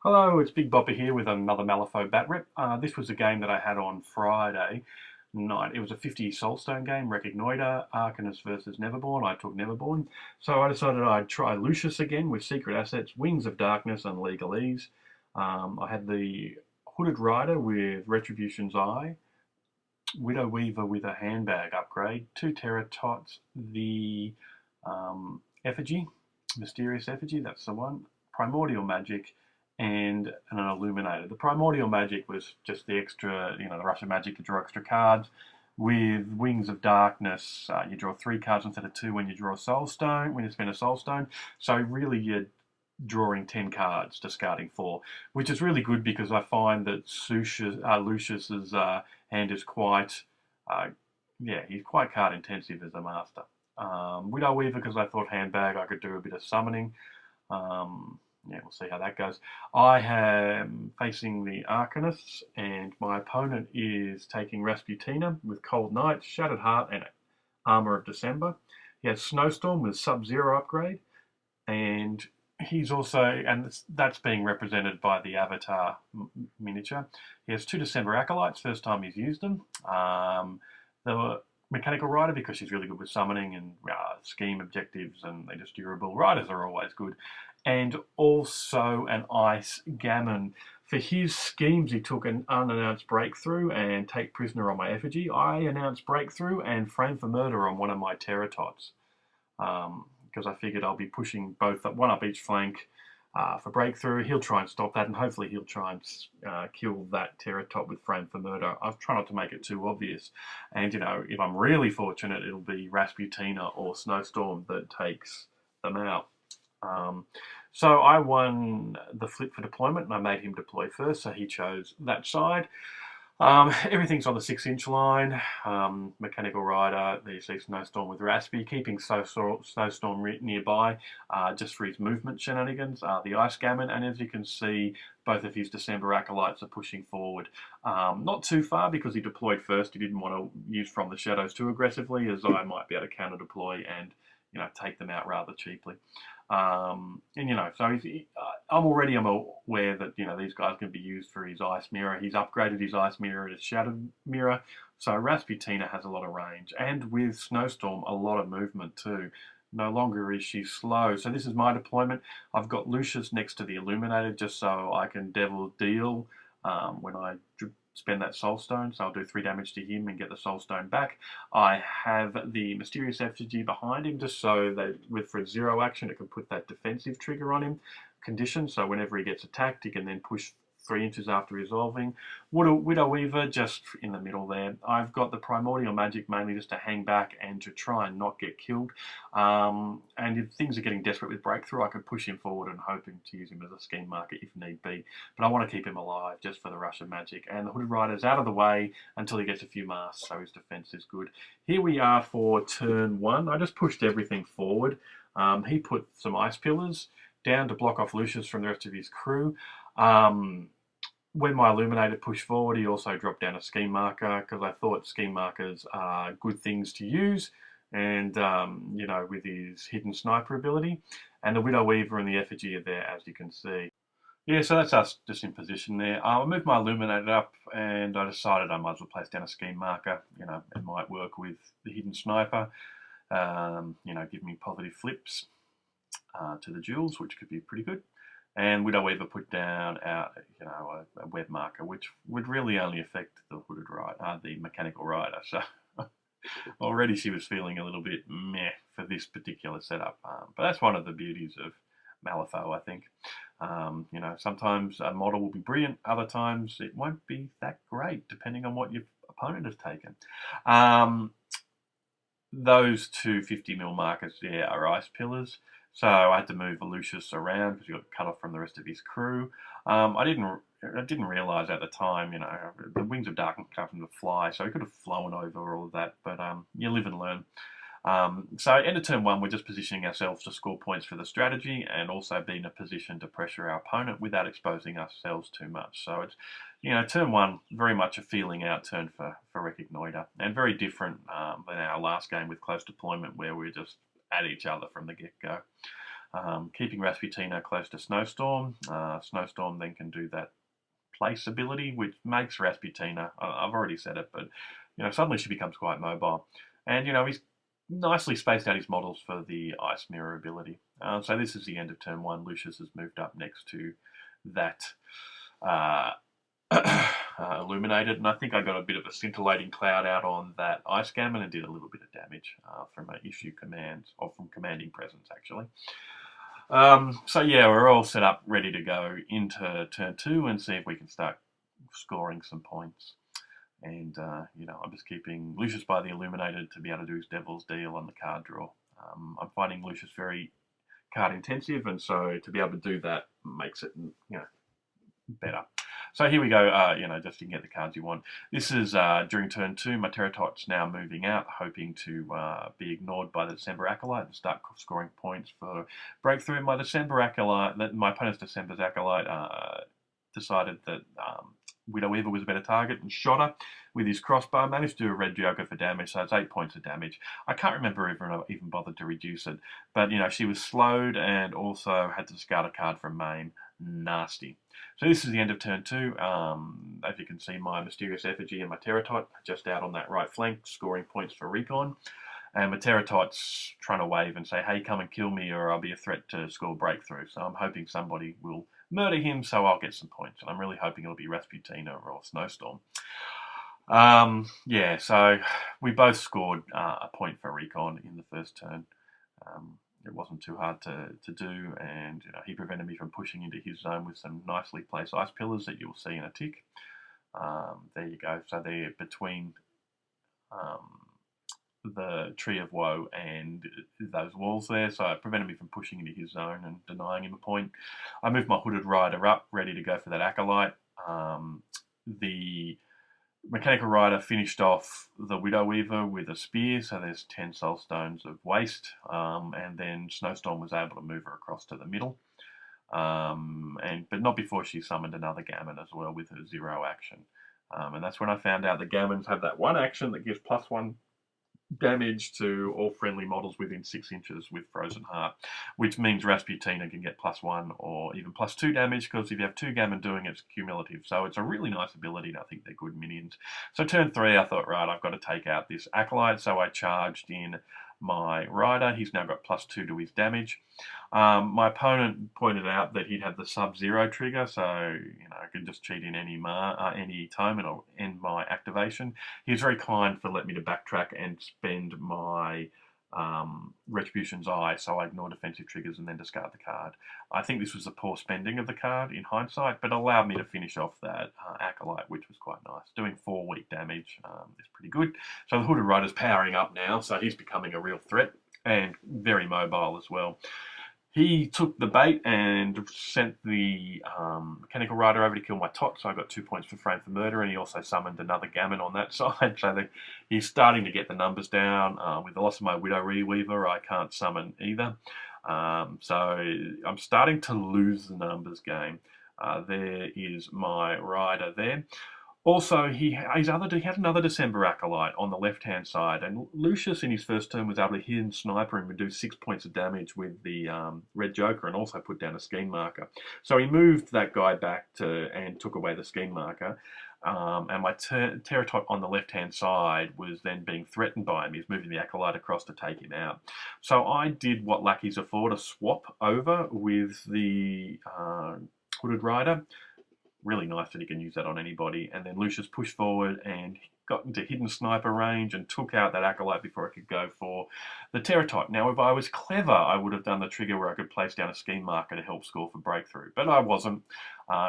Hello, it's Big Bopper here with another Malifaux batrep. This was a game that I had on Friday night. It was a 50 Soulstone game, Reconnoiter, Arcanist versus Neverborn. I took Neverborn. So I decided I'd try Lucius again with Secret Assets, Wings of Darkness and Legalese. I had the Hooded Rider with Retribution's Eye, Widow Weaver with a handbag upgrade, 2 Terror Tots, the Effigy, Mysterious Effigy, that's the one, Primordial Magic, and an Illuminated. The Primordial Magic was just the extra, the Russian Magic to draw extra cards. With Wings of Darkness, you draw 3 cards instead of 2 when you draw a Soul Stone, when you spend a Soul Stone. So really you're drawing 10 cards, discarding 4, which is really good because I find that Lucius's hand is quite, he's quite card intensive as a master. Widow Weaver because I thought handbag I could do a bit of summoning. We'll see how that goes. I am facing the Arcanists, and my opponent is taking Rasputina with Cold Night, Shattered Heart, and Armor of December. He has Snowstorm with Sub-Zero upgrade, and he's also, and that's being represented by the Avatar miniature. He has 2 December Acolytes, first time he's used them. The Mechanical Rider, because she's really good with summoning and scheme objectives, and they're just durable. Riders are always good. And also an Ice Gammon. For his schemes, he took an unannounced breakthrough and take prisoner on my effigy. I announced breakthrough and frame for murder on one of my Terror Tots. Because I figured I'll be pushing both, one up each flank for breakthrough. He'll try and stop that, and hopefully he'll try and kill that Terror Tot with frame for murder. I've tried not to make it too obvious. And, if I'm really fortunate, it'll be Rasputina or Snowstorm that takes them out. So I won the flip for deployment, and I made him deploy first, so he chose that side. Everything's on the 6-inch line. Mechanical Rider, there you see Snowstorm with Raspy, keeping Snowstorm nearby just for his movement shenanigans. The Ice Gammon, and as you can see, both of his December Acolytes are pushing forward. Not too far because he deployed first. He didn't want to use From the Shadows too aggressively, as I might be able to counter deploy and take them out rather cheaply. I'm aware that these guys can be used for his Ice Mirror. He's upgraded his Ice Mirror to Shattered Mirror, so Rasputina has a lot of range, and with Snowstorm, a lot of movement too. No longer is she slow. So this is my deployment. I've got Lucius next to the Illuminated just so I can Devil Deal when I spend that Soul Stone, so I'll do 3 damage to him and get the Soul Stone back. I have the Mysterious Effigy behind him just so that for a 0 action it can put that defensive trigger on him condition, so whenever he gets attacked he can then push 3 inches after resolving. Widow Weaver just in the middle there. I've got the Primordial Magic mainly just to hang back and to try and not get killed. And if things are getting desperate with breakthrough, I could push him forward and hoping to use him as a scheme marker if need be. But I want to keep him alive just for the Russian Magic. And the Hooded Rider's out of the way until he gets a few masks, so his defense is good. Here we are for turn 1. I just pushed everything forward. He put some Ice Pillars down to block off Lucius from the rest of his crew. When my Illuminated pushed forward, he also dropped down a scheme marker because I thought scheme markers are good things to use, and with his hidden sniper ability. And the Widow Weaver and the Effigy are there, as you can see. Yeah, so that's us just in position there. I moved my Illuminated up, and I decided I might as well place down a scheme marker. It might work with the hidden sniper. Give me positive flips to the jewels, which could be pretty good. And Widow Weaver put down a web marker, which would really only affect the Hooded Rider, the Mechanical Rider. So already she was feeling a little bit meh for this particular setup. But that's one of the beauties of Malifaux, I think. Sometimes a model will be brilliant, other times it won't be that great, depending on what your opponent has taken. Those 2 50mm markers there are Ice Pillars. So I had to move Lucius around because he got cut off from the rest of his crew. I didn't realise at the time, the Wings of Darkness come from the fly, so he could have flown over all of that. But you live and learn. So end of turn 1, we're just positioning ourselves to score points for the strategy and also be in a position to pressure our opponent without exposing ourselves too much. So it's, turn 1, very much a feeling out turn for Reconnoiter, and very different than our last game with Close Deployment where we're just at each other from the get-go. keeping Rasputina close to Snowstorm. Snowstorm then can do that place ability, which makes Rasputina, I've already said it, but suddenly she becomes quite mobile. And he's nicely spaced out his models for the Ice Mirror ability. So this is the end of turn 1. Lucius has moved up next to that illuminated, and I think I got a bit of a scintillating cloud out on that Ice Gammon and did a little bit of damage from an issue command, or from commanding presence actually. So yeah, we're all set up, ready to go into turn 2 and see if we can start scoring some points. And I'm just keeping Lucius by the illuminated to be able to do his Devil's Deal on the card draw. I'm finding Lucius very card intensive, and so to be able to do that makes it better. So here we go, just you can get the cards you want. This is during turn 2, my Terratot's now moving out, hoping to be ignored by the December Acolyte and start scoring points for breakthrough. My opponent's December's Acolyte decided that Widow Weaver was a better target and shot her with his crossbow. Managed to do a red joker for damage, so it's 8 points of damage. I can't remember if I even bothered to reduce it, but she was slowed and also had to discard a card from main. Nasty. So this is the end of turn 2. As you can see, my Mysterious Effigy and my Terratot are just out on that right flank, scoring points for Reconn. And my Terratot's trying to wave and say, hey, come and kill me or I'll be a threat to score breakthrough. So I'm hoping somebody will murder him so I'll get some points. And I'm really hoping it'll be Rasputina or Snowstorm. So we both scored a point for Reconn in the first turn. It wasn't too hard to do, and he prevented me from pushing into his zone with some nicely placed ice pillars that you'll see in a tick. There you go. So they're between the Tree of Woe and those walls there, so it prevented me from pushing into his zone and denying him a point. I moved my Hooded Rider up, ready to go for that Acolyte. The Mechanical Rider finished off the Widow Weaver with a spear, so there's 10 Soul Stones of waste, and then Snowstorm was able to move her across to the middle, but not before she summoned another Gammon as well with her 0 action. And that's when I found out the Gammons have that 1 action that gives +1 damage to all friendly models within 6 inches with Frozen Heart, which means Rasputina can get +1 or even +2 damage, because if you have 2 Gammon doing it, it's cumulative. So it's a really nice ability, and I think they're good minions. So turn 3, I thought, right, I've got to take out this Acolyte, so I charged in my Rider. He's now got +2 to his damage. My opponent pointed out that he'd have the Sub-Zero trigger, so I could just cheat in any tome and I'll end my activation. He was very kind for letting me to backtrack and spend my Retribution's Eye, so I ignore defensive triggers and then discard the card. I think this was a poor spending of the card in hindsight, but allowed me to finish off that Acolyte, which was quite nice. Doing 4 weak damage is pretty good. So the Hooded Rider's powering up now, so he's becoming a real threat and very mobile as well. He took the bait and sent the Mechanical Rider over to kill my Tot, so I got 2 points for Frame for Murder, and he also summoned another Gammon on that side, so he's starting to get the numbers down. With the loss of my Widow Weaver, I can't summon either. So I'm starting to lose the numbers game. There is my Rider there. Also, he had another December Acolyte on the left-hand side, and Lucius in his first turn was able to hidden sniper and do 6 points of damage with the red joker, and also put down a scheme marker. So he moved that guy back and took away the scheme marker, and my Terratot on the left-hand side was then being threatened by him. He's moving the Acolyte across to take him out. So I did what lackeys afford, a swap over with the Hooded Rider. Really nice that he can use that on anybody. And then Lucius pushed forward and got into hidden sniper range and took out that Acolyte before I could go for the Terratot. Now, if I was clever, I would have done the trigger where I could place down a scheme marker to help score for breakthrough, but I wasn't.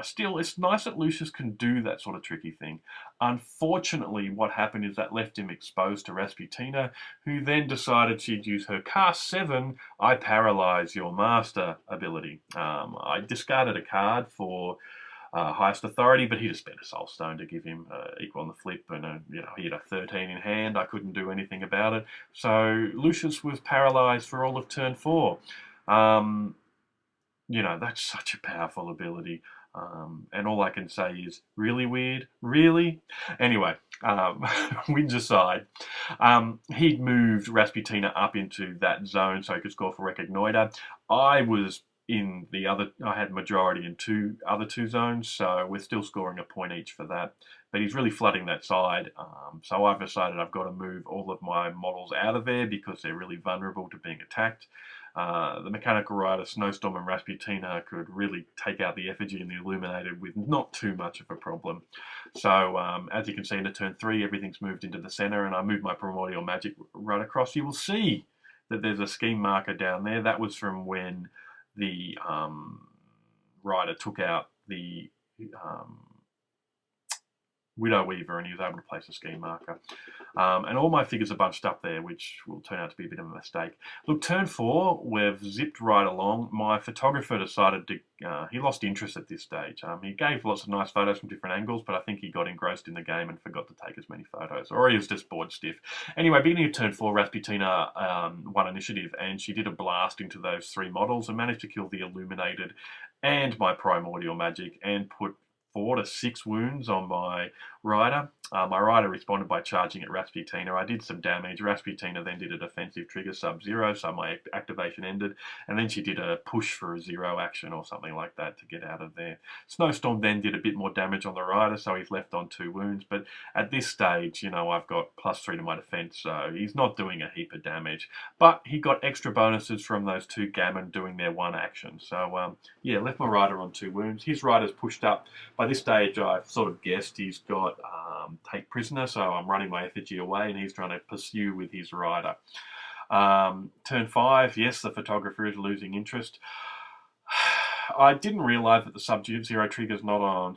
Still, it's nice that Lucius can do that sort of tricky thing. Unfortunately, what happened is that left him exposed to Rasputina, who then decided she'd use her Cast 7, I Paralyze Your Master ability. I discarded a card for highest authority, but he just spent a Soul Stone to give him equal on the flip, and he had a 13 in hand. I couldn't do anything about it. So Lucius was paralysed for all of turn 4. you know, that's such a powerful ability. And all I can say is, really weird? Really? Anyway, wins aside, he'd moved Rasputina up into that zone so he could score for Reconnoiter. I was in the other, I had majority in other two zones, so we're still scoring a point each for that. But he's really flooding that side, so I've decided I've got to move all of my models out of there because they're really vulnerable to being attacked. The Mechanical Rider, Snowstorm, and Rasputina could really take out the Effigy and the Illuminated with not too much of a problem. So, as you can see, into turn 3, everything's moved into the center, and I moved my Primordial Magic right across. You will see that there's a scheme marker down there. That was from when the Rider took out the Widow Weaver, and he was able to place a scheme marker. And all my figures are bunched up there, which will turn out to be a bit of a mistake. Look, turn 4, we've zipped right along. My photographer decided to, he lost interest at this stage. He gave lots of nice photos from different angles, but I think he got engrossed in the game and forgot to take as many photos, or he was just bored stiff. Anyway, beginning of turn 4, Rasputina won initiative, and she did a blast into those 3 models and managed to kill the Illuminated and my Primordial Magic and put 4 to 6 wounds on my Rider. My Rider responded by charging at Rasputina. I did some damage. Rasputina then did a defensive trigger sub-0, so my activation ended. And then she did a push for a 0 action or something like that to get out of there. Snowstorm then did a bit more damage on the Rider, so he's left on 2 wounds. But at this stage, you know, I've got +3 to my defense, so he's not doing a heap of damage. But he got extra bonuses from those 2 Gammon doing their 1 action. So, yeah, left my Rider on 2 wounds. His Rider's pushed up. By this stage, I've sort of guessed he's got take prisoner, so I'm running my Effigy away and he's trying to pursue with his Rider. Turn 5, yes, the photographer is losing interest. I didn't realise that the sub-0 trigger's not on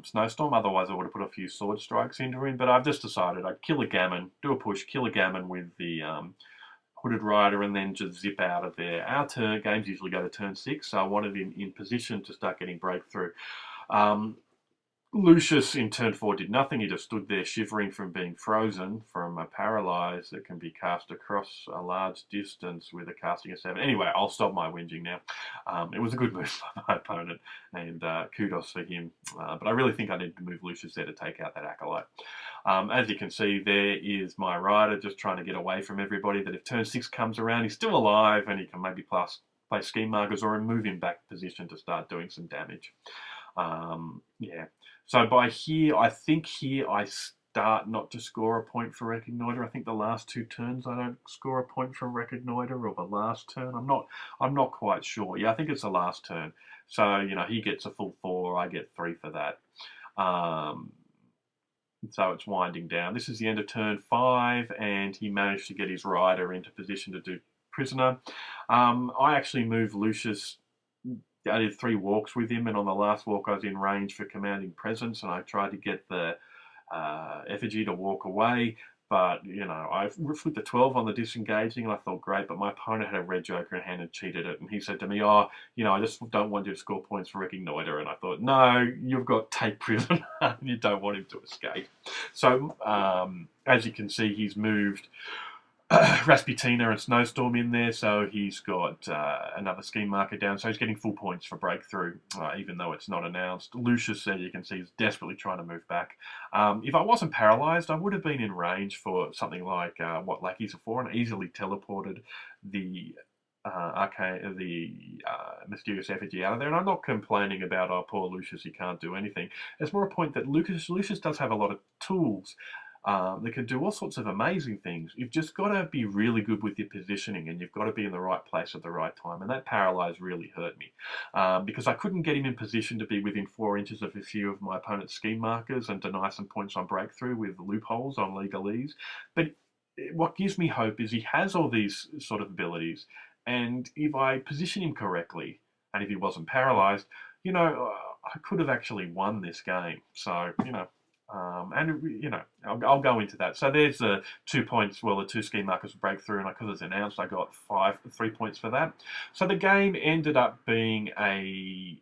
Snowstorm, otherwise I would have put a few sword strikes into him, but I've just decided I'd kill a Gammon, do a push, kill a Gammon with the Hooded Rider, and then just zip out of there. Our games usually go to turn 6, so I wanted him in position to start getting breakthrough. Lucius in turn 4 did nothing. He just stood there shivering from being frozen from a paralyze that can be cast across a large distance with a casting of 7. Anyway, I'll stop my whinging now. It was a good move by my opponent, and kudos for him. But I really think I need to move Lucius there to take out that Acolyte. As you can see, there is my Rider just trying to get away from everybody, that if turn 6 comes around, he's still alive and he can maybe play scheme markers or move him back position to start doing some damage. Yeah. So by here, I think here I start not to score a point for Reconnoiter. I think the last 2 turns I don't score a point for Reconnoiter, or the last turn. I'm not quite sure. Yeah, I think it's the last turn. So, you know, he gets a full 4, I get 3 for that. So it's winding down. This is the end of turn 5, and he managed to get his Rider into position to do prisoner. I actually moved Lucius. I did 3 walks with him, and on the last walk I was in range for commanding presence, and I tried to get the Effigy to walk away, but, you know, I flipped a 12 on the disengaging, and I thought, great, but my opponent had a red joker in hand and cheated it, and he said to me, oh, you know, I just don't want you to score points for Reconnoiter, and I thought, no, you've got take prisoner, you don't want him to escape. So, as you can see, he's moved Rasputina and Snowstorm in there, so he's got another scheme marker down, so he's getting full points for breakthrough, even though it's not announced. Lucius, there you can see, is desperately trying to move back. If I wasn't paralysed, I would have been in range for something like what Lackey's are for, and easily teleported the Mysterious Effigy out of there. And I'm not complaining about, oh, poor Lucius, he can't do anything. It's more a point that Lucius does have a lot of tools that can do all sorts of amazing things. You've just got to be really good with your positioning, and you've got to be in the right place at the right time. And that paralyze really hurt me because I couldn't get him in position to be within 4 inches of a few of my opponent's scheme markers and deny some points on breakthrough with loopholes on legalese. But what gives me hope is he has all these sort of abilities, and if I position him correctly, and if he wasn't paralyzed, you know, I could have actually won this game. So, you know, and, you know, I'll go into that. So there's the 2 points, well, the 2 scheme markers for breakthrough, and because it's announced, I got 3 points for that. So the game ended up being a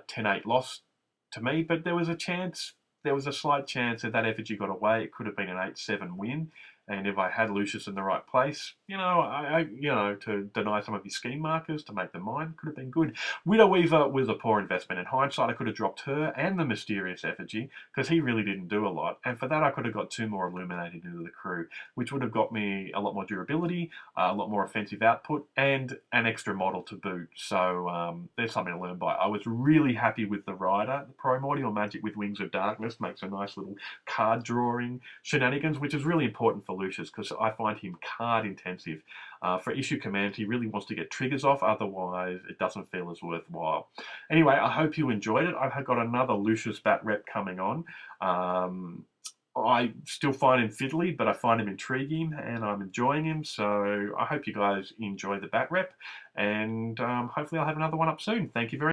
10-8 loss to me, but there was a slight chance that Effigy got away. It could have been an 8-7 win. And if I had Lucius in the right place, to deny some of his scheme markers to make them mine, could have been good. Widow Weaver was a poor investment. In hindsight, I could have dropped her and the Mysterious Effigy, because he really didn't do a lot. And for that, I could have got 2 more Illuminated into the crew, which would have got me a lot more durability, a lot more offensive output, and an extra model to boot. So there's something to learn by. I was really happy with the Rider. The Primordial Magic with Wings of Darkness makes a nice little card drawing shenanigans, which is really important for Lucius because I find him card intensive. For issue commands, he really wants to get triggers off, otherwise it doesn't feel as worthwhile. Anyway, I hope you enjoyed it. I've got another Lucius Batrep coming on. I still find him fiddly, but I find him intriguing and I'm enjoying him. So I hope you guys enjoy the Batrep, and hopefully I'll have another one up soon. Thank you very much.